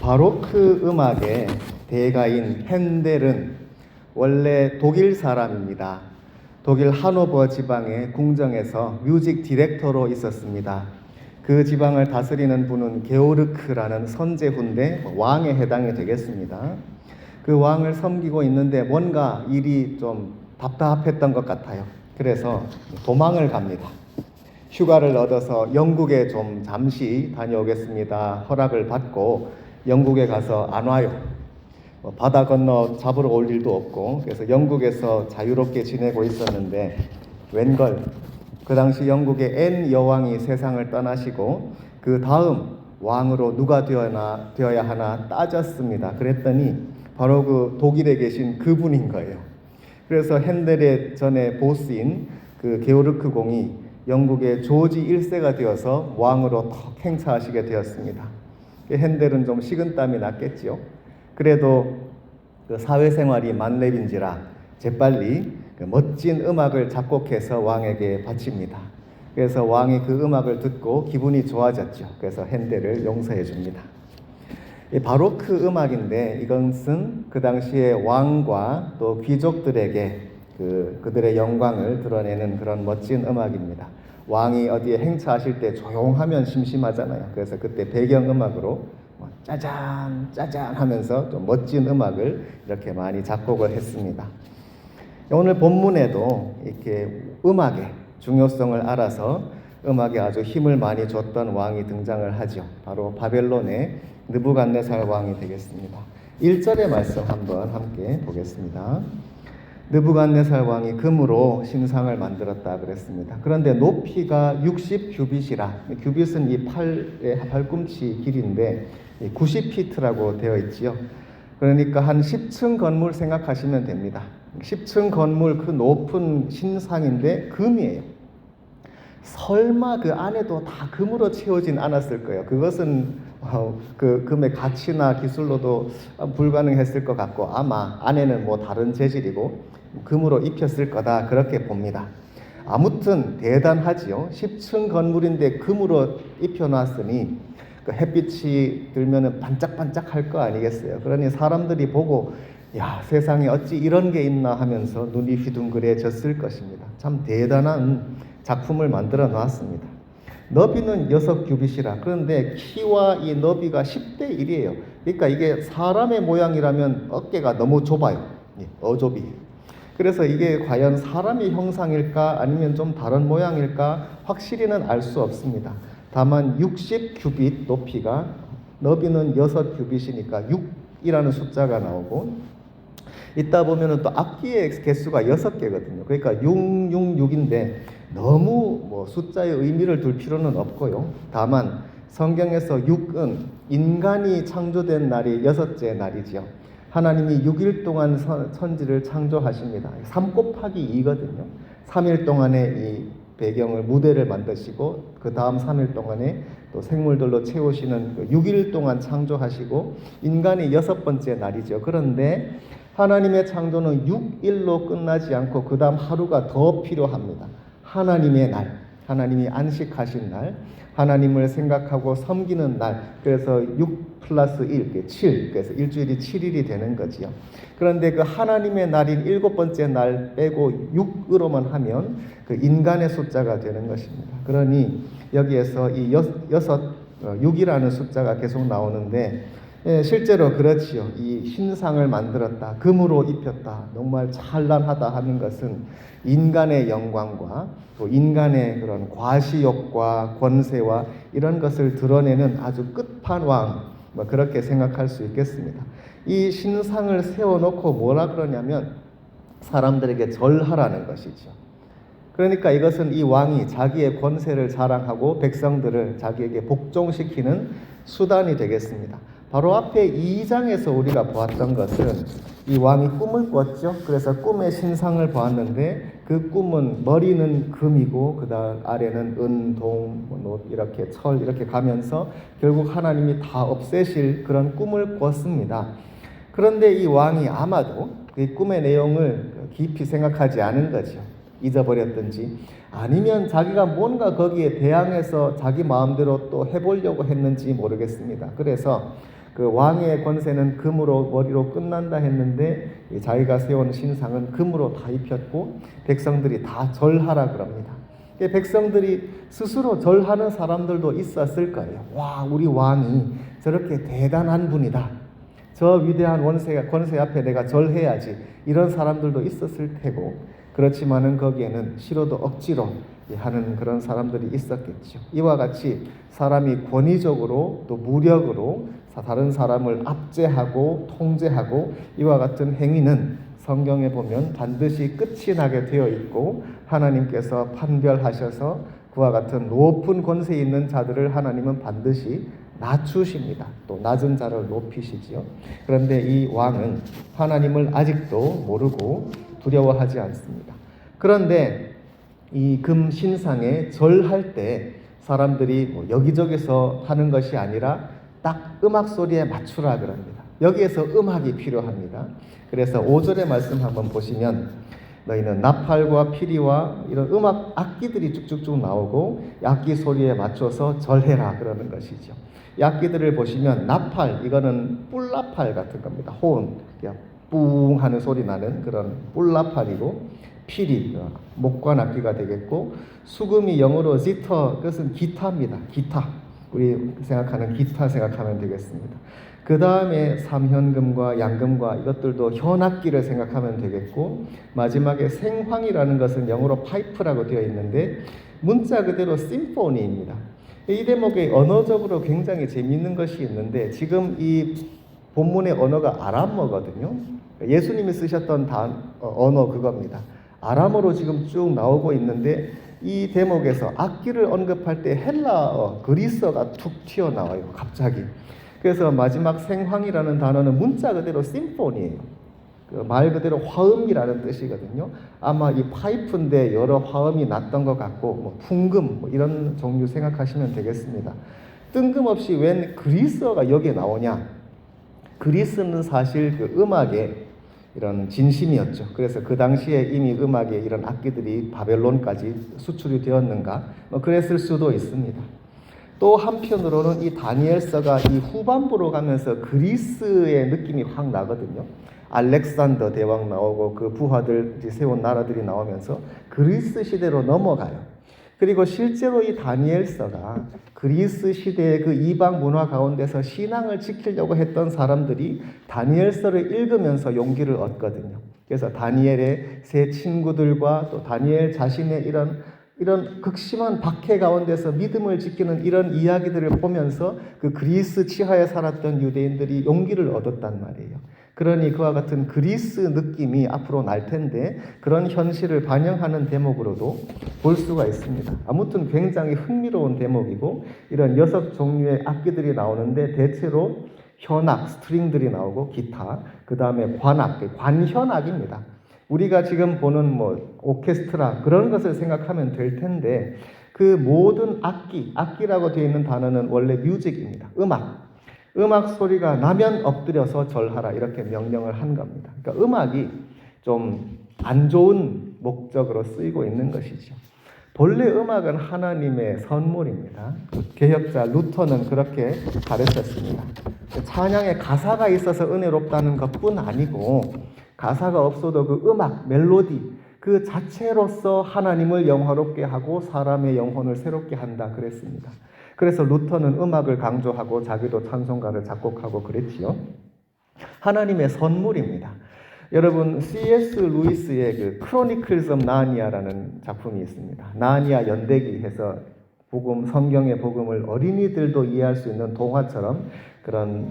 바로크 음악의 대가인 핸델은 원래 독일 사람입니다. 독일 하노버 지방의 궁정에서 뮤직 디렉터로 있었습니다. 그 지방을 다스리는 분은 게오르크라는 선제후인데 왕에 해당이 되겠습니다. 그 왕을 섬기고 있는데 뭔가 일이 좀 답답했던 것 같아요. 그래서 도망을 갑니다. 휴가를 얻어서 영국에 좀 잠시 다녀오겠습니다. 허락을 받고 영국에 가서 안 와요. 바다 건너 잡으러 올 일도 없고, 그래서 영국에서 자유롭게 지내고 있었는데 웬걸 그 당시 영국의 앤 여왕이 세상을 떠나시고 그 다음 왕으로 누가 되어야 하나 따졌습니다. 그랬더니 바로 그 독일에 계신 그분인 거예요. 그래서 핸델의 전에 보스인 그 게오르크 공이 영국의 조지 1세가 되어서 왕으로 턱 행차하시게 되었습니다. 핸델은 좀 식은땀이 났겠지요. 그래도 그 사회생활이 만렙인지라 재빨리 그 멋진 음악을 작곡해서 왕에게 바칩니다. 그래서 왕이 그 음악을 듣고 기분이 좋아졌죠. 그래서 핸델을 용서해 줍니다. 바로크 음악인데 이것은 그 당시에 왕과 또 귀족들에게 그들의 영광을 드러내는 그런 멋진 음악입니다. 왕이 어디에 행차하실 때 조용하면 심심하잖아요. 그래서 그때 배경음악으로 짜잔 짜잔 하면서 좀 멋진 음악을 이렇게 많이 작곡을 했습니다. 오늘 본문에도 이렇게 음악의 중요성을 알아서 음악에 아주 힘을 많이 줬던 왕이 등장을 하죠. 바로 바벨론의 느부갓네살 왕이 되겠습니다. 1절의 말씀 한번 함께 보겠습니다. 느부갓네살 왕이 금으로 신상을 만들었다 그랬습니다. 그런데 높이가 60규빗이라, 규빗은 이 팔꿈치 길이인데 90피트라고 되어 있지요. 그러니까 한 10층 건물 생각하시면 됩니다. 10층 건물 그 높은 신상인데 금이에요. 설마 그 안에도 다 금으로 채워진 않았을 거예요. 그것은 그 금의 가치나 기술로도 불가능했을 것 같고, 아마 안에는 뭐 다른 재질이고 금으로 입혔을 거다 그렇게 봅니다. 아무튼 대단하지요. 10층 건물인데 금으로 입혀놨으니 그 햇빛이 들면은 반짝반짝 할 거 아니겠어요. 그러니 사람들이 보고 야, 세상에 어찌 이런 게 있나 하면서 눈이 휘둥그레졌을 것입니다. 참 대단한 작품을 만들어 놨습니다. 너비는 6규빗이라. 그런데 키와 이 너비가 10대 1이에요. 그러니까 이게 사람의 모양이라면 어깨가 너무 좁아요. 어좁이. 그래서 이게 과연 사람의 형상일까 아니면 좀 다른 모양일까 확실히는 알 수 없습니다. 다만 60규빗 높이가, 너비는 6규빗이니까 6이라는 숫자가 나오고, 이따 보면은 또 악기의 개수가 6개거든요. 그러니까 666인데 너무 뭐 숫자의 의미를 둘 필요는 없고요. 다만 성경에서 6은 인간이 창조된 날이 6째 날이지요. 하나님이 6일 동안 천지를 창조하십니다. 3 곱하기 2거든요. 3일 동안에 이 배경을 무대를 만드시고 그 다음 3일 동안에 또 생물들로 채우시는 6일 동안 창조하시고 인간이 6번째 날이죠. 그런데 하나님의 창조는 6일로 끝나지 않고 그 다음 하루가 더 필요합니다. 하나님의 날, 하나님이 안식하신 날, 하나님을 생각하고 섬기는 날. 그래서 6 플러스 1, 7. 그래서 일주일이 7일이 되는 거지요. 그런데 그 하나님의 날인 7번째 날 빼고 6으로만 하면 그 인간의 숫자가 되는 것입니다. 그러니 여기에서 이 6이라는 숫자가 계속 나오는데, 실제로 그렇지요. 이 신상을 만들었다, 금으로 입혔다, 정말 찬란하다 하는 것은 인간의 영광과 또 인간의 그런 과시욕과 권세와 이런 것을 드러내는 아주 끝판왕, 그렇게 생각할 수 있겠습니다. 이 신상을 세워놓고 뭐라 그러냐면 사람들에게 절하라는 것이죠. 그러니까 이것은 이 왕이 자기의 권세를 자랑하고 백성들을 자기에게 복종시키는 수단이 되겠습니다. 바로 앞에 2장에서 우리가 보았던 것은 이 왕이 꿈을 꿨죠. 그래서 꿈의 신상을 보았는데 그 꿈은 머리는 금이고 그 다음 아래는 은, 동, 노 이렇게 철 이렇게 가면서 결국 하나님이 다 없애실 그런 꿈을 꿨습니다. 그런데 이 왕이 아마도 그 꿈의 내용을 깊이 생각하지 않은 거죠. 잊어버렸든지 아니면 자기가 뭔가 거기에 대항해서 자기 마음대로 또 해보려고 했는지 모르겠습니다. 그래서 그 왕의 권세는 금으로 머리로 끝난다 했는데 자기가 세운 신상은 금으로 다 입혔고 백성들이 다 절하라 그럽니다. 백성들이 스스로 절하는 사람들도 있었을 거예요. 와, 우리 왕이 저렇게 대단한 분이다. 저 위대한 권세 앞에 내가 절해야지. 이런 사람들도 있었을 테고, 그렇지만은 거기에는 싫어도 억지로 하는 그런 사람들이 있었겠죠. 이와 같이 사람이 권위적으로 또 무력으로 다른 사람을 압제하고 통제하고 이와 같은 행위는 성경에 보면 반드시 끝이 나게 되어 있고, 하나님께서 판별하셔서 그와 같은 높은 권세 있는 자들을 하나님은 반드시 낮추십니다. 또 낮은 자를 높이시지요. 그런데 이 왕은 하나님을 아직도 모르고 두려워하지 않습니다. 그런데 이 금 신상에 절할 때 사람들이 여기저기서 하는 것이 아니라 딱 음악 소리에 맞추라 그럽니다. 여기에서 음악이 필요합니다. 그래서 5절의 말씀 한번 보시면 너희는 나팔과 피리와 이런 음악 악기들이 쭉쭉쭉 나오고 악기 소리에 맞춰서 절해라 그러는 것이죠. 이 악기들을 보시면 나팔, 이거는 뿔나팔 같은 겁니다. 호응, 뿡 하는 소리 나는 그런 뿔나팔이고, 피리, 목관 악기가 되겠고, 수금이 영어로 지터, 그것은 기타입니다. 기타, 우리 생각하는 기타 생각하면 되겠습니다. 그 다음에 삼현금과 양금과 이것들도 현악기를 생각하면 되겠고, 마지막에 생황이라는 것은 영어로 파이프라고 되어 있는데 문자 그대로 심포니입니다. 이 대목에 언어적으로 굉장히 재미있는 것이 있는데, 지금 이 본문의 언어가 아람어거든요. 예수님이 쓰셨던 언어 그겁니다. 아람어로 지금 쭉 나오고 있는데, 이 대목에서 악기를 언급할 때 헬라어, 그리스어가 툭 튀어나와요, 갑자기. 그래서 마지막 생황이라는 단어는 문자 그대로 심포니예요. 말 그대로 화음이라는 뜻이거든요. 아마 이 파이프인데 여러 화음이 났던 것 같고, 풍금 이런 종류 생각하시면 되겠습니다. 뜬금없이 웬 그리스어가 여기에 나오냐? 그리스는 사실 그 음악의 이런 진심이었죠. 그래서 그 당시에 이미 음악의 이런 악기들이 바벨론까지 수출이 되었는가? 그랬을 수도 있습니다. 또 한편으로는 이 다니엘서가 이 후반부로 가면서 그리스의 느낌이 확 나거든요. 알렉산더 대왕 나오고 그 부하들 세운 나라들이 나오면서 그리스 시대로 넘어가요. 그리고 실제로 이 다니엘서가 그리스 시대의 그 이방 문화 가운데서 신앙을 지키려고 했던 사람들이 다니엘서를 읽으면서 용기를 얻거든요. 그래서 다니엘의 세 친구들과 또 다니엘 자신의 이런 극심한 박해 가운데서 믿음을 지키는 이런 이야기들을 보면서 그 그리스 치하에 살았던 유대인들이 용기를 얻었단 말이에요. 그러니 그와 같은 그리스 느낌이 앞으로 날 텐데, 그런 현실을 반영하는 대목으로도 볼 수가 있습니다. 아무튼 굉장히 흥미로운 대목이고, 이런 6종류의 악기들이 나오는데 대체로 현악, 스트링들이 나오고 기타, 그 다음에 관악, 관현악입니다. 우리가 지금 보는 오케스트라 그런 것을 생각하면 될 텐데, 그 모든 악기라고 되어 있는 단어는 원래 뮤직입니다. 음악 소리가 나면 엎드려서 절하라 이렇게 명령을 한 겁니다. 그러니까 음악이 좀 안 좋은 목적으로 쓰이고 있는 것이죠. 본래 음악은 하나님의 선물입니다. 개혁자 루터는 그렇게 가르쳤습니다. 찬양에 가사가 있어서 은혜롭다는 것뿐 아니고, 가사가 없어도 그 음악, 멜로디 그 자체로서 하나님을 영화롭게 하고 사람의 영혼을 새롭게 한다 그랬습니다. 그래서 루터는 음악을 강조하고 자기도 찬송가를 작곡하고 그랬지요. 하나님의 선물입니다. 여러분, C.S. 루이스의 그 크로니클스 오브 나니아라는 작품이 있습니다. 나니아 연대기 해서 성경의 복음을 어린이들도 이해할 수 있는 동화처럼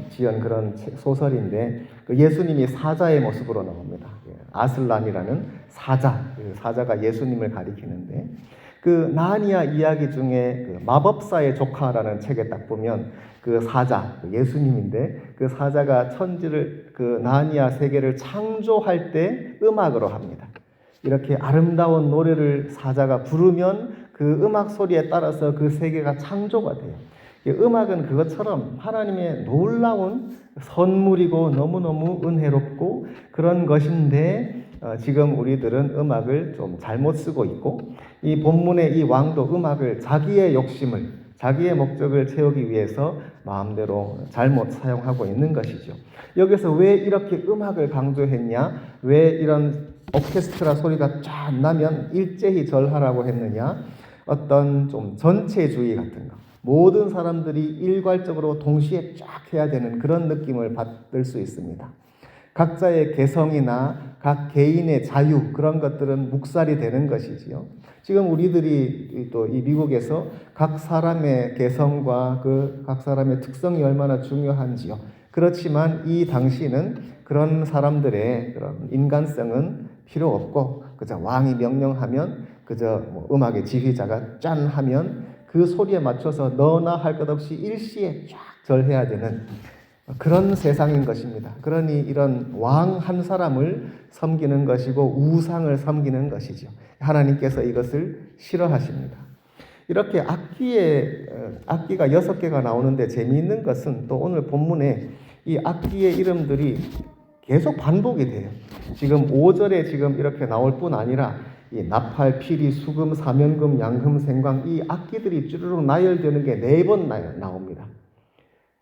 지은 그런 소설인데, 그 예수님이 사자의 모습으로 나옵니다. 아슬란이라는 사자가 예수님을 가리키는데, 그 나니아 이야기 중에 그 마법사의 조카라는 책에 딱 보면 그 사자, 예수님인데 그 사자가 그 나니아 세계를 창조할 때 음악으로 합니다. 이렇게 아름다운 노래를 사자가 부르면 그 음악 소리에 따라서 그 세계가 창조가 돼요. 음악은 그것처럼 하나님의 놀라운 선물이고 너무너무 은혜롭고 그런 것인데, 지금 우리들은 음악을 좀 잘못 쓰고 있고, 이 본문의 이 왕도 음악을 자기의 욕심을, 자기의 목적을 채우기 위해서 마음대로 잘못 사용하고 있는 것이죠. 여기서 왜 이렇게 음악을 강조했냐? 왜 이런 오케스트라 소리가 쫙 나면 일제히 절하라고 했느냐? 어떤 좀 전체주의 같은 거. 모든 사람들이 일괄적으로 동시에 쫙 해야 되는 그런 느낌을 받을 수 있습니다. 각자의 개성이나 각 개인의 자유, 그런 것들은 묵살이 되는 것이지요. 지금 우리들이 또 이 미국에서 각 사람의 개성과 그 각 사람의 특성이 얼마나 중요한지요. 그렇지만 이 당시는 그런 사람들의 그런 인간성은 필요 없고, 그저 왕이 명령하면, 그저 뭐 음악의 지휘자가 짠 하면 그 소리에 맞춰서 너나 할 것 없이 일시에 쫙 절해야 되는 그런 세상인 것입니다. 그러니 이런 왕 한 사람을 섬기는 것이고 우상을 섬기는 것이죠. 하나님께서 이것을 싫어하십니다. 이렇게 악기가 6개가 나오는데 재미있는 것은 또 오늘 본문에 이 악기의 이름들이 계속 반복이 돼요. 지금 5절에 지금 이렇게 나올 뿐 아니라 이 나팔, 피리, 수금, 사면금, 양금, 생광, 이 악기들이 쭈르륵 나열되는 게 4번 나옵니다.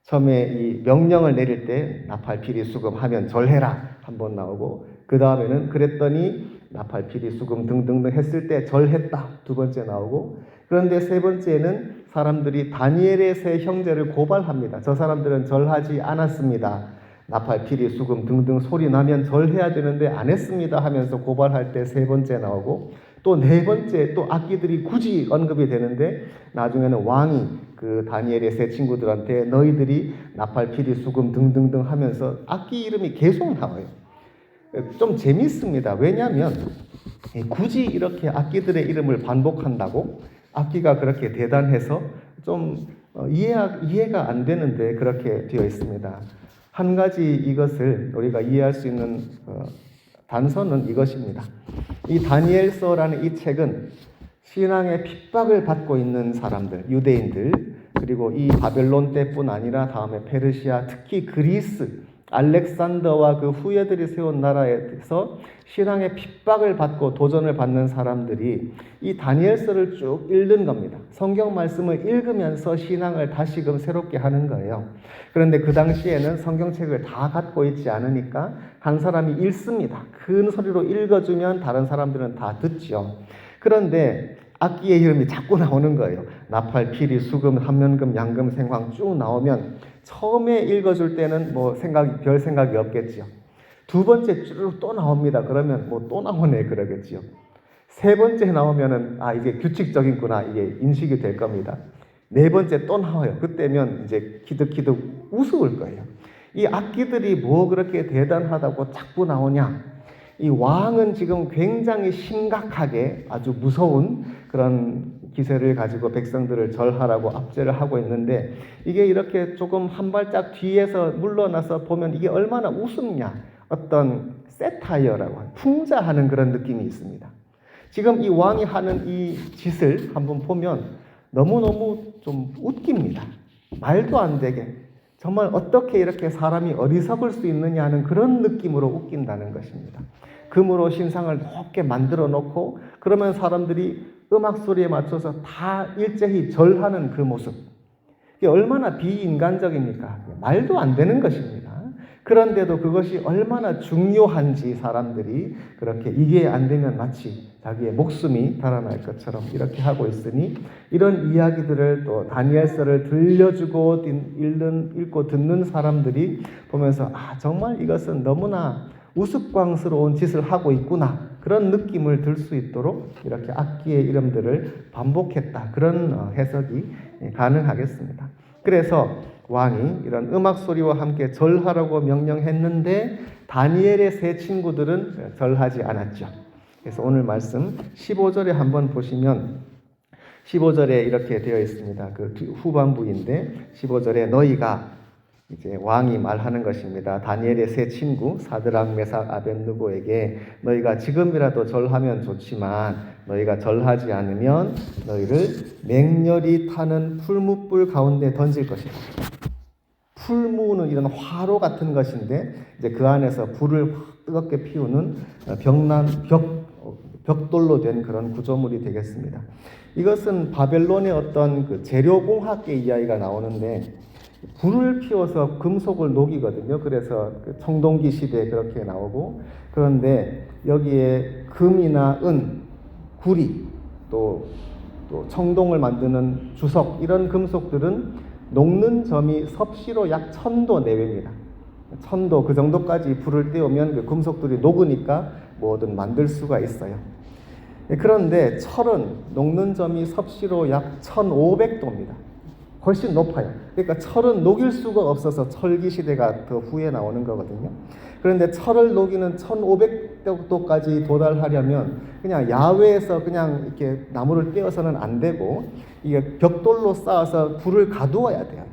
처음에 이 명령을 내릴 때 나팔, 피리, 수금 하면 절해라 한 번 나오고, 그 다음에는 그랬더니 나팔, 피리, 수금 등등등 했을 때 절했다 2번째 나오고, 그런데 3번째는 사람들이 다니엘의 3 형제를 고발합니다. 저 사람들은 절하지 않았습니다. 나팔, 피리, 수금 등등 소리 나면 절해야 되는데 안 했습니다 하면서 고발할 때 3번째 나오고, 또 4번째 또 악기들이 굳이 언급이 되는데 나중에는 왕이 그 다니엘의 3 친구들한테 너희들이 나팔, 피리, 수금 등등등 하면서 악기 이름이 계속 나와요. 좀 재밌습니다. 왜냐하면 굳이 이렇게 악기들의 이름을 반복한다고? 악기가 그렇게 대단해서 좀 이해가 안 되는데 그렇게 되어 있습니다. 한 가지 이것을 우리가 이해할 수 있는 단서는 이것입니다. 이 다니엘서라는 이 책은 신앙의 핍박을 받고 있는 사람들, 유대인들, 그리고 이 바벨론 때뿐 아니라 다음에 페르시아, 특히 그리스, 알렉산더와 그 후예들이 세운 나라에서 신앙의 핍박을 받고 도전을 받는 사람들이 이 다니엘서를 쭉 읽는 겁니다. 성경 말씀을 읽으면서 신앙을 다시금 새롭게 하는 거예요. 그런데 그 당시에는 성경책을 다 갖고 있지 않으니까 한 사람이 읽습니다. 큰 소리로 읽어주면 다른 사람들은 다 듣죠. 그런데 악기의 이름이 자꾸 나오는 거예요. 나팔, 피리, 수금, 한면금, 양금, 생황 쭉 나오면 처음에 읽어줄 때는 별 생각이 없겠죠. 2번째 쭉 또 나옵니다. 그러면 또 나오네 그러겠죠. 3번째 나오면은 이게 규칙적이구나 이게 인식이 될 겁니다. 4번째 또 나와요. 그때면 이제 키득키득 우스울 거예요. 이 악기들이 뭐 그렇게 대단하다고 자꾸 나오냐? 이 왕은 지금 굉장히 심각하게 아주 무서운 그런 기세를 가지고 백성들을 절하라고 압제를 하고 있는데, 이게 이렇게 조금 한 발짝 뒤에서 물러나서 보면 이게 얼마나 우습냐, 어떤 세타이어라고 풍자하는 그런 느낌이 있습니다. 지금 이 왕이 하는 이 짓을 한번 보면 너무너무 좀 웃깁니다. 말도 안 되게 정말 어떻게 이렇게 사람이 어리석을 수 있느냐 하는 그런 느낌으로 웃긴다는 것입니다. 금으로 신상을 높게 만들어 놓고 그러면 사람들이 음악 소리에 맞춰서 다 일제히 절하는 그 모습, 이게 얼마나 비인간적입니까? 말도 안 되는 것입니다. 그런데도 그것이 얼마나 중요한지 사람들이 그렇게 이게 안 되면 마치 자기의 목숨이 달아날 것처럼 이렇게 하고 있으니, 이런 이야기들을 또 다니엘서를 들려주고 읽고 듣는 사람들이 보면서 정말 이것은 너무나 우스꽝스러운 짓을 하고 있구나, 그런 느낌을 들 수 있도록 이렇게 악기의 이름들을 반복했다, 그런 해석이 가능하겠습니다. 그래서 왕이 이런 음악 소리와 함께 절하라고 명령했는데 다니엘의 3 친구들은 절하지 않았죠. 그래서 오늘 말씀 15절에 한번 보시면 15절에 이렇게 되어 있습니다. 그 후반부인데 15절에 너희가, 이제 왕이 말하는 것입니다. 다니엘의 3 친구 사드락, 메삭, 아벳느고에게 너희가 지금이라도 절하면 좋지만 너희가 절하지 않으면 너희를 맹렬히 타는 풀무불 가운데 던질 것이다. 풀무는 이런 화로 같은 것인데 이제 그 안에서 불을 뜨겁게 피우는 벽돌로 된 그런 구조물이 되겠습니다. 이것은 바벨론의 어떤 그 재료공학의 이야기가 나오는데, 불을 피워서 금속을 녹이거든요. 그래서 그 청동기 시대에 그렇게 나오고, 그런데 여기에 금이나 은, 구리, 또 청동을 만드는 주석, 이런 금속들은 녹는 점이 섭씨로 약 1000도 내외입니다. 1000도 그 정도까지 불을 떼우면 그 금속들이 녹으니까 뭐든 만들 수가 있어요. 그런데 철은 녹는 점이 섭씨로 약 1500도입니다. 훨씬 높아요. 그러니까 철은 녹일 수가 없어서 철기 시대가 더 후에 나오는 거거든요. 그런데 철을 녹이는 1500도까지 도달하려면 그냥 야외에서 그냥 이렇게 나무를 떼어서는 안 되고, 이게 벽돌로 쌓아서 불을 가두어야 돼요.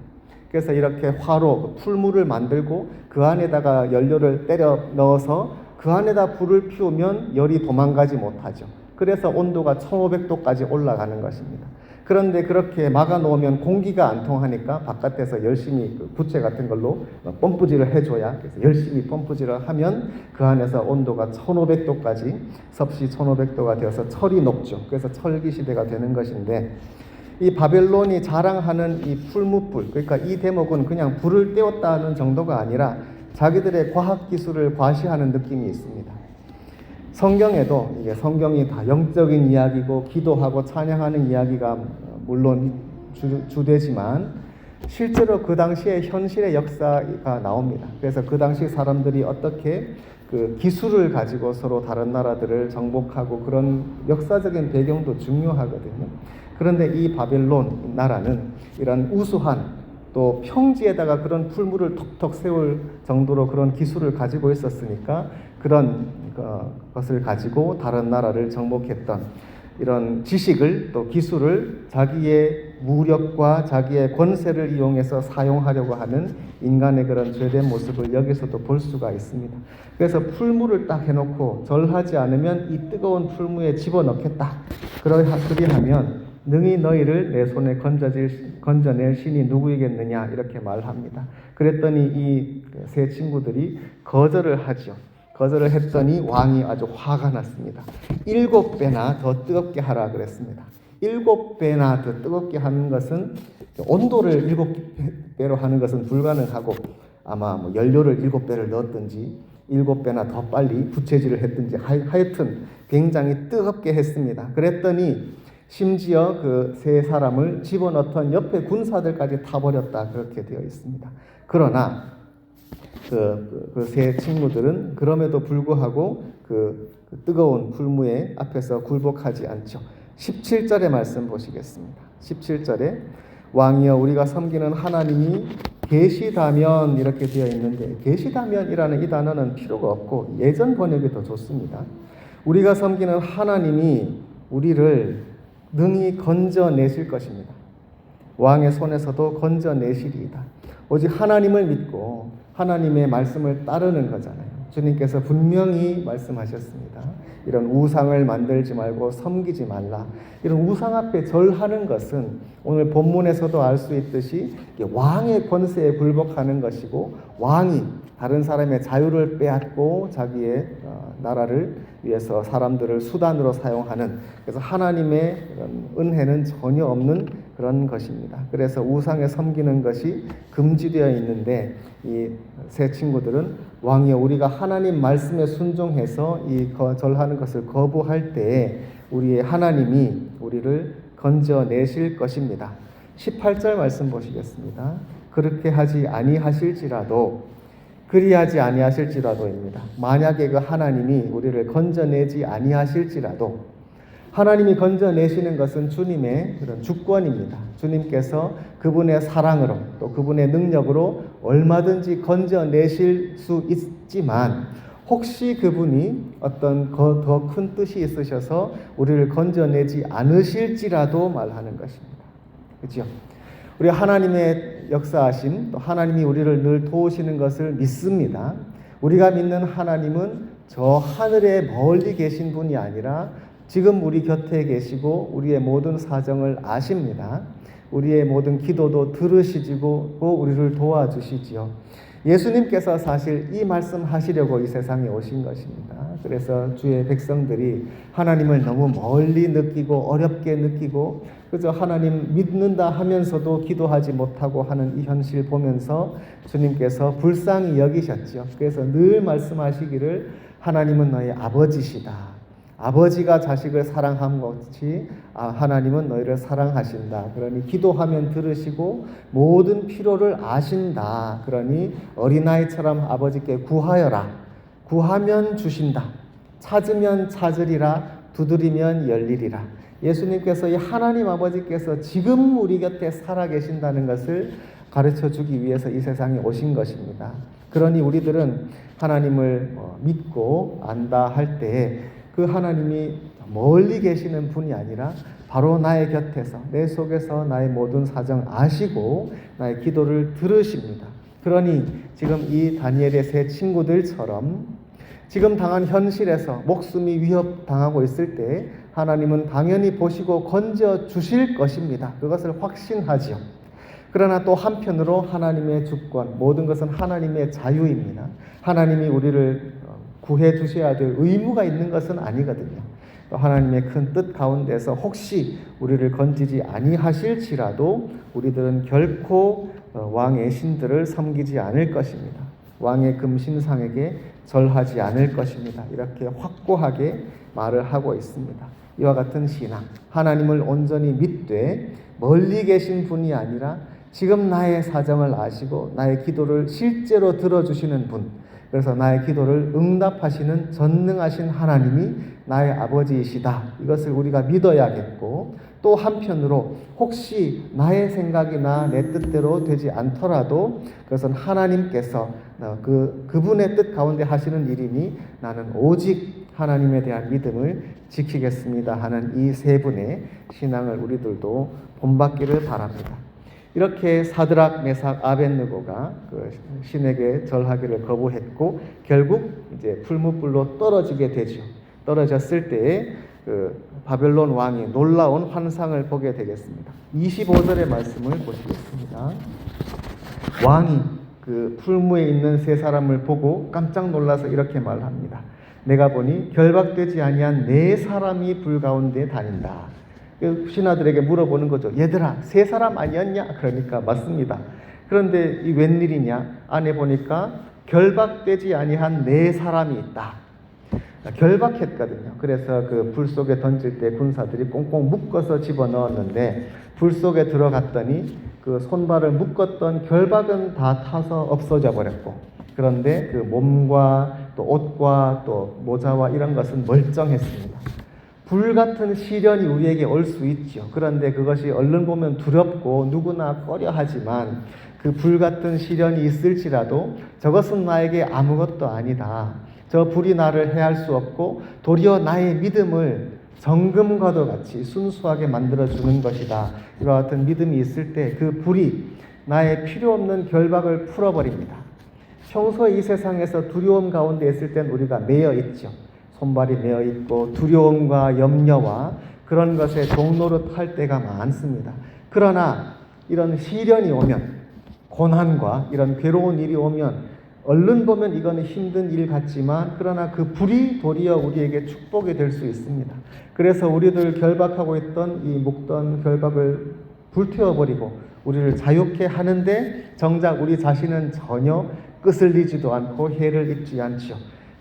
그래서 이렇게 화로, 풀물을 만들고 그 안에다가 연료를 때려 넣어서 그 안에다 불을 피우면 열이 도망가지 못하죠. 그래서 온도가 1500도까지 올라가는 것입니다. 그런데 그렇게 막아 놓으면 공기가 안 통하니까 바깥에서 열심히 그 부채 같은 걸로 펌프질을 해줘야, 그래서 열심히 펌프질을 하면 그 안에서 온도가 1500도까지, 섭씨 1500도가 되어서 철이 녹죠. 그래서 철기 시대가 되는 것인데, 이 바벨론이 자랑하는 이 풀무불, 그러니까 이 대목은 그냥 불을 떼었다는 정도가 아니라 자기들의 과학기술을 과시하는 느낌이 있습니다. 성경에도, 이게 성경이 다 영적인 이야기고 기도하고 찬양하는 이야기가 물론 주되지만 실제로 그 당시에 현실의 역사가 나옵니다. 그래서 그 당시 사람들이 어떻게 그 기술을 가지고 서로 다른 나라들을 정복하고, 그런 역사적인 배경도 중요하거든요. 그런데 이 바벨론 나라는 이런 우수한, 또 평지에다가 그런 풀물을 톡톡 세울 정도로 그런 기술을 가지고 있었으니까 그런 것을 가지고 다른 나라를 정복했던 이런 지식을, 또 기술을 자기의 무력과 자기의 권세를 이용해서 사용하려고 하는 인간의 그런 죄된 모습을 여기서도 볼 수가 있습니다. 그래서 풀물을 딱 해놓고 절하지 않으면 이 뜨거운 풀무에 집어넣겠다. 그리하면 능히 너희를 내 손에 건져낼 신이 누구이겠느냐, 이렇게 말합니다. 그랬더니 이 세 친구들이 거절을 하죠. 거절을 했더니 왕이 아주 화가 났습니다. 7배나 더 뜨겁게 하라 그랬습니다. 7배나 더 뜨겁게 하는 것은, 온도를 7배로 하는 것은 불가능하고, 아마 뭐 연료를 7배를 넣었든지 7배나 더 빨리 부채질을 했든지 하여튼 굉장히 뜨겁게 했습니다. 그랬더니 심지어 그 세 사람을 집어넣던 옆에 군사들까지 타버렸다, 그렇게 되어 있습니다. 그러나 그 세 친구들은 그럼에도 불구하고 그 뜨거운 불무의 앞에서 굴복하지 않죠. 17절의 말씀 보시겠습니다. 17절에 왕이여 우리가 섬기는 하나님이 계시다면, 이렇게 되어 있는데, 계시다면이라는 이 단어는 필요가 없고 예전 번역이 더 좋습니다. 우리가 섬기는 하나님이 우리를 능히 건져내실 것입니다. 왕의 손에서도 건져내시리이다. 오직 하나님을 믿고 하나님의 말씀을 따르는 거잖아요. 주님께서 분명히 말씀하셨습니다. 이런 우상을 만들지 말고 섬기지 말라. 이런 우상 앞에 절하는 것은 오늘 본문에서도 알 수 있듯이 왕의 권세에 굴복하는 것이고, 왕이 다른 사람의 자유를 빼앗고 자기의 나라를 위해서 사람들을 수단으로 사용하는, 그래서 하나님의 은혜는 전혀 없는 그런 것입니다. 그래서 우상에 섬기는 것이 금지되어 있는데, 이 세 친구들은 왕이여 우리가 하나님 말씀에 순종해서 이 절하는 것을 거부할 때에 우리의 하나님이 우리를 건져내실 것입니다. 18절 말씀 보시겠습니다. 그렇게 하지 아니하실지라도, 그리하지 아니하실지라도입니다. 만약에 그 하나님이 우리를 건져내지 아니하실지라도, 하나님이 건져내시는 것은 주님의 그런 주권입니다. 주님께서 그분의 사랑으로 또 그분의 능력으로 얼마든지 건져내실 수 있지만, 혹시 그분이 어떤 더 큰 뜻이 있으셔서 우리를 건져내지 않으실지라도 말하는 것입니다. 그렇죠? 우리 하나님의 역사하심, 또 하나님이 우리를 늘 도우시는 것을 믿습니다. 우리가 믿는 하나님은 저 하늘에 멀리 계신 분이 아니라 지금 우리 곁에 계시고 우리의 모든 사정을 아십니다. 우리의 모든 기도도 들으시고 우리를 도와주시지요. 예수님께서 사실 이 말씀 하시려고 이 세상에 오신 것입니다. 그래서 주의 백성들이 하나님을 너무 멀리 느끼고 어렵게 느끼고 그저 하나님 믿는다 하면서도 기도하지 못하고 하는 이 현실 보면서 주님께서 불쌍히 여기셨죠. 그래서 늘 말씀하시기를 하나님은 너의 아버지시다. 아버지가 자식을 사랑함 같이 하나님은 너희를 사랑하신다. 그러니 기도하면 들으시고 모든 필요를 아신다. 그러니 어린아이처럼 아버지께 구하여라. 구하면 주신다. 찾으면 찾으리라. 두드리면 열리리라. 예수님께서 이 하나님 아버지께서 지금 우리 곁에 살아계신다는 것을 가르쳐 주기 위해서 이 세상에 오신 것입니다. 그러니 우리들은 하나님을 믿고 안다 할 때 그 하나님이 멀리 계시는 분이 아니라 바로 나의 곁에서 내 속에서 나의 모든 사정 아시고 나의 기도를 들으십니다. 그러니 지금 이 다니엘의 세 친구들처럼 지금 당한 현실에서 목숨이 위협당하고 있을 때 하나님은 당연히 보시고 건져 주실 것입니다. 그것을 확신하지요. 그러나 또 한편으로 하나님의 주권, 모든 것은 하나님의 자유입니다. 하나님이 우리를 구해 주셔야 될 의무가 있는 것은 아니거든요. 또 하나님의 큰 뜻 가운데서 혹시 우리를 건지지 아니하실지라도 우리들은 결코 왕의 신들을 섬기지 않을 것입니다. 왕의 금신상에게 절하지 않을 것입니다. 이렇게 확고하게 말을 하고 있습니다. 이와 같은 신앙, 하나님을 온전히 믿되 멀리 계신 분이 아니라 지금 나의 사정을 아시고 나의 기도를 실제로 들어주시는 분, 그래서 나의 기도를 응답하시는 전능하신 하나님이 나의 아버지이시다. 이것을 우리가 믿어야겠고 또 한편으로 혹시 나의 생각이나 내 뜻대로 되지 않더라도 그것은 하나님께서 그분의 뜻 가운데 하시는 일이니 나는 오직 하나님에 대한 믿음을 지키겠습니다 하는 이 세 분의 신앙을 우리들도 본받기를 바랍니다. 이렇게 사드락, 메삭, 아벳느고가 그 신에게 절하기를 거부했고 결국 이제 풀무불로 떨어지게 되죠. 떨어졌을 때에 그 바벨론 왕이 놀라운 환상을 보게 되겠습니다. 25절의 말씀을 보시겠습니다. 왕이 그 풀무에 있는 세 사람을 보고 깜짝 놀라서 이렇게 말합니다. 내가 보니 결박되지 아니한 네 사람이 불 가운데 다닌다. 신하들에게 물어보는 거죠. 얘들아, 세 사람 아니었냐? 그러니까 맞습니다. 그런데 이 웬일이냐? 안에 보니까 결박되지 아니한 네 사람이 있다. 결박했거든요. 그래서 그 불 속에 던질 때 군사들이 꽁꽁 묶어서 집어넣었는데 불 속에 들어갔더니 그 손발을 묶었던 결박은 다 타서 없어져 버렸고 그런데 그 몸과 또 옷과 또 모자와 이런 것은 멀쩡했습니다. 불같은 시련이 우리에게 올 수 있죠. 그런데 그것이 얼른 보면 두렵고 누구나 꺼려하지만 그 불같은 시련이 있을지라도 저것은 나에게 아무것도 아니다. 저 불이 나를 해할 수 없고 도리어 나의 믿음을 정금과도 같이 순수하게 만들어주는 것이다. 이와 같은 믿음이 있을 때 그 불이 나의 필요 없는 결박을 풀어버립니다. 평소에 이 세상에서 두려움 가운데 있을 땐 우리가 매여 있죠. 손발이 매어 있고 두려움과 염려와 그런 것에 종노릇할 때가 많습니다. 그러나 이런 시련이 오면 고난과 이런 괴로운 일이 오면 얼른 보면 이거는 힘든 일 같지만 그러나 그 불이 도리어 우리에게 축복이 될 수 있습니다. 그래서 우리들 결박하고 있던 이 묶던 결박을 불태워버리고 우리를 자유케 하는데 정작 우리 자신은 전혀 끄슬리지도 않고 해를 입지 않죠.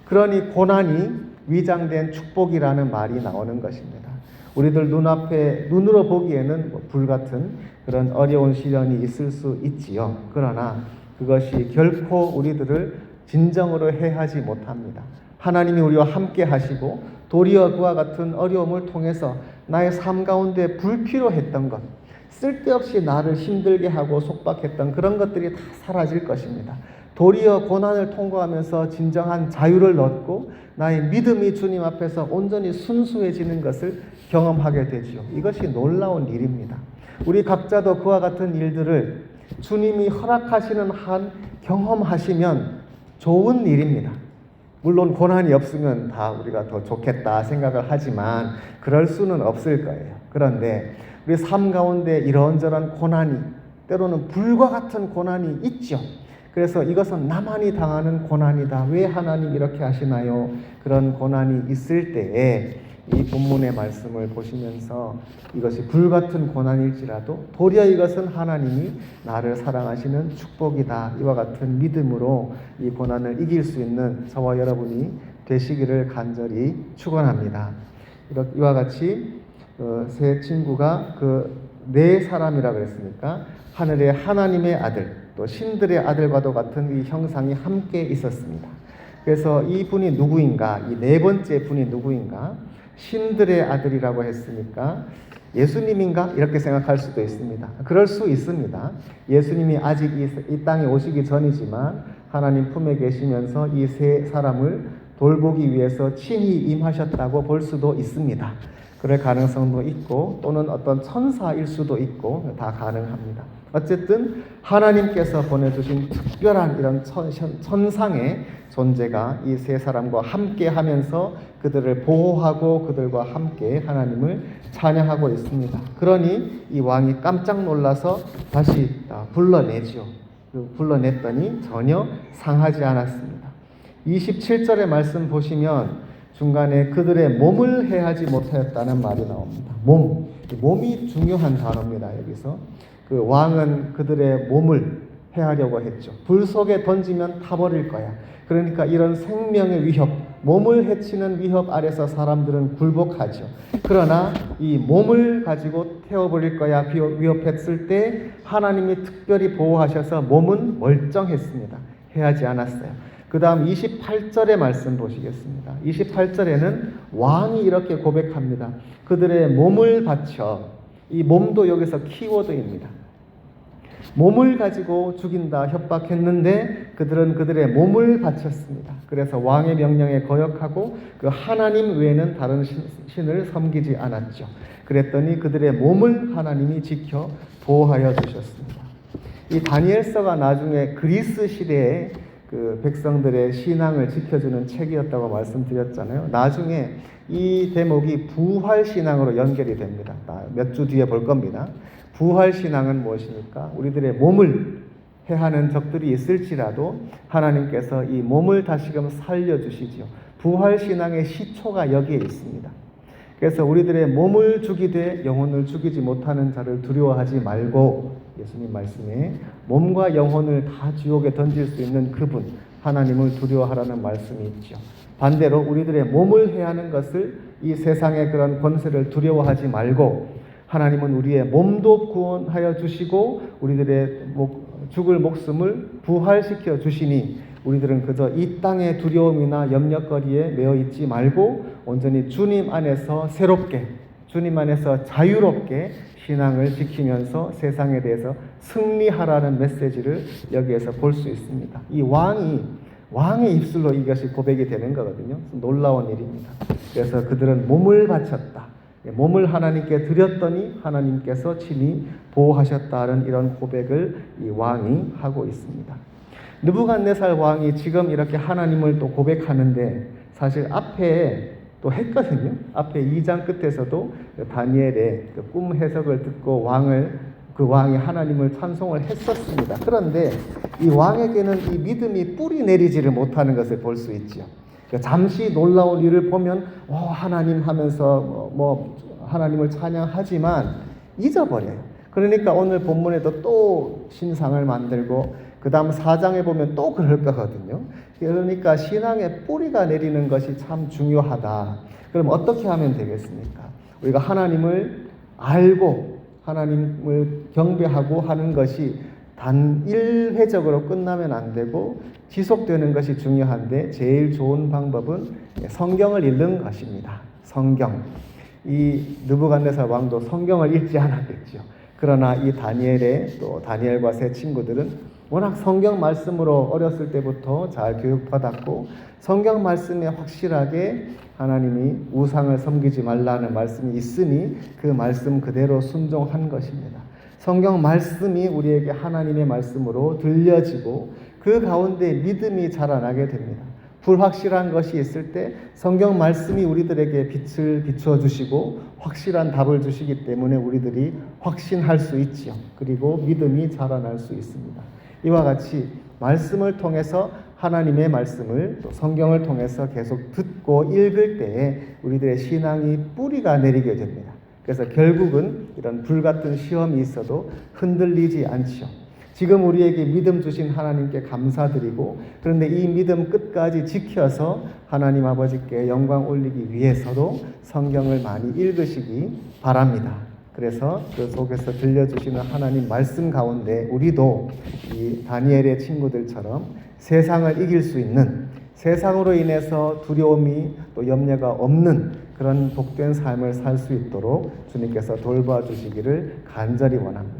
그러니 고난이 위장된 축복이라는 말이 나오는 것입니다. 우리들 눈앞에 눈으로 보기에는 불같은 그런 어려운 시련이 있을 수 있지요. 그러나 그것이 결코 우리들을 진정으로 해하지 못합니다. 하나님이 우리와 함께 하시고 도리어 그와 같은 어려움을 통해서 나의 삶 가운데 불필요했던 것, 쓸데없이 나를 힘들게 하고 속박했던 그런 것들이 다 사라질 것입니다. 도리어 고난을 통과하면서 진정한 자유를 얻고 나의 믿음이 주님 앞에서 온전히 순수해지는 것을 경험하게 되지요. 이것이 놀라운 일입니다. 우리 각자도 그와 같은 일들을 주님이 허락하시는 한 경험하시면 좋은 일입니다. 물론 고난이 없으면 다 우리가 더 좋겠다 생각을 하지만 그럴 수는 없을 거예요. 그런데 우리 삶 가운데 이런저런 고난이 때로는 불과 같은 고난이 있죠. 그래서 이것은 나만이 당하는 고난이다. 왜 하나님 이렇게 하시나요? 그런 고난이 있을 때에 이 본문의 말씀을 보시면서 이것이 불같은 고난일지라도 도리어 이것은 하나님이 나를 사랑하시는 축복이다. 이와 같은 믿음으로 이 고난을 이길 수 있는 저와 여러분이 되시기를 간절히 축원합니다. 이와 같이 세 친구가 네 사람이라 그랬으니까 하늘의 하나님의 아들 또 신들의 아들과도 같은 이 형상이 함께 있었습니다. 그래서 이 분이 누구인가? 이 네 번째 분이 누구인가? 신들의 아들이라고 했으니까 예수님인가? 이렇게 생각할 수도 있습니다. 그럴 수 있습니다. 예수님이 아직 이 땅에 오시기 전이지만 하나님 품에 계시면서 이 세 사람을 돌보기 위해서 친히 임하셨다고 볼 수도 있습니다. 그럴 가능성도 있고 또는 어떤 천사일 수도 있고 다 가능합니다. 어쨌든 하나님께서 보내주신 특별한 이런 천상의 존재가 이 세 사람과 함께 하면서 그들을 보호하고 그들과 함께 하나님을 찬양하고 있습니다. 그러니 이 왕이 깜짝 놀라서 다시 불러내죠. 불러냈더니 전혀 상하지 않았습니다. 27절의 말씀 보시면 중간에 그들의 몸을 해하지 못하였다는 말이 나옵니다. 몸이 중요한 단어입니다. 여기서 그 왕은 그들의 몸을 해하려고 했죠. 불 속에 던지면 타버릴 거야. 그러니까 이런 생명의 위협, 몸을 해치는 위협 아래서 사람들은 굴복하죠. 그러나 이 몸을 가지고 태워버릴 거야 위협했을 때 하나님이 특별히 보호하셔서 몸은 멀쩡했습니다. 해하지 않았어요. 그 다음 28절의 말씀 보시겠습니다. 28절에는 왕이 이렇게 고백합니다. 그들의 몸을 바쳐, 이 몸도 여기서 키워드입니다. 몸을 가지고 죽인다 협박했는데 그들은 그들의 몸을 바쳤습니다. 그래서 왕의 명령에 거역하고 그 하나님 외에는 다른 신을 섬기지 않았죠. 그랬더니 그들의 몸을 하나님이 지켜 보호하여 주셨습니다. 이 다니엘서가 나중에 그리스 시대에 그 백성들의 신앙을 지켜주는 책이었다고 말씀드렸잖아요. 나중에 이 대목이 부활신앙으로 연결이 됩니다. 몇 주 뒤에 볼 겁니다. 부활신앙은 무엇입니까? 우리들의 몸을 해하는 적들이 있을지라도 하나님께서 이 몸을 다시금 살려주시지요. 부활신앙의 시초가 여기에 있습니다. 그래서 우리들의 몸을 죽이되 영혼을 죽이지 못하는 자를 두려워하지 말고, 예수님 말씀에 몸과 영혼을 다 지옥에 던질 수 있는 그분 하나님을 두려워하라는 말씀이 있죠. 반대로 우리들의 몸을 해하는 것을, 이 세상의 그런 권세를 두려워하지 말고 하나님은 우리의 몸도 구원하여 주시고 우리들의 죽을 목숨을 부활시켜 주시니 우리들은 그저 이 땅의 두려움이나 염려거리에 매여 있지 말고 온전히 주님 안에서 새롭게, 주님 안에서 자유롭게 신앙을 지키면서 세상에 대해서 승리하라는 메시지를 여기에서 볼 수 있습니다. 이 왕의 입술로 이것이 고백이 되는 거거든요. 놀라운 일입니다. 그래서 그들은 몸을 바쳤다. 몸을 하나님께 드렸더니 하나님께서 친히 보호하셨다는 이런 고백을 이 왕이 하고 있습니다. 느부갓네살 왕이 지금 이렇게 하나님을 또 고백하는데 사실 앞에 또 했거든요. 앞에 2장 끝에서도 다니엘의 꿈 해석을 듣고 그 왕이 하나님을 찬송을 했었습니다. 그런데 이 왕에게는 이 믿음이 뿌리 내리지를 못하는 것을 볼 수 있죠. 잠시 놀라운 일을 보면 하나님 하면서 하나님을 찬양하지만 잊어버려요. 그러니까 오늘 본문에도 또 신상을 만들고 그 다음 4장에 보면 또 그럴 거거든요. 그러니까 신앙의 뿌리가 내리는 것이 참 중요하다. 그럼 어떻게 하면 되겠습니까? 우리가 하나님을 알고 하나님을 경배하고 하는 것이 단일회적으로 끝나면 안 되고 지속되는 것이 중요한데 제일 좋은 방법은 성경을 읽는 것입니다. 성경. 이 느부갓네살 왕도 성경을 읽지 않았겠죠. 그러나 이 다니엘과 세 친구들은 워낙 성경 말씀으로 어렸을 때부터 잘 교육받았고 성경 말씀에 확실하게 하나님이 우상을 섬기지 말라는 말씀이 있으니 그 말씀 그대로 순종한 것입니다. 성경 말씀이 우리에게 하나님의 말씀으로 들려지고 그 가운데 믿음이 자라나게 됩니다. 불확실한 것이 있을 때 성경 말씀이 우리들에게 빛을 비추어 주시고 확실한 답을 주시기 때문에 우리들이 확신할 수 있지요. 그리고 믿음이 자라날 수 있습니다. 이와 같이 말씀을 통해서 하나님의 말씀을 또 성경을 통해서 계속 듣고 읽을 때에 우리들의 신앙이 뿌리가 내리게 됩니다. 그래서 결국은 이런 불같은 시험이 있어도 흔들리지 않죠. 지금 우리에게 믿음 주신 하나님께 감사드리고, 그런데 이 믿음 끝까지 지켜서 하나님 아버지께 영광 올리기 위해서도 성경을 많이 읽으시기 바랍니다. 그래서 그 속에서 들려주시는 하나님 말씀 가운데 우리도 이 다니엘의 친구들처럼 세상을 이길 수 있는, 세상으로 인해서 두려움이 또 염려가 없는 그런 복된 삶을 살 수 있도록 주님께서 돌봐주시기를 간절히 원합니다.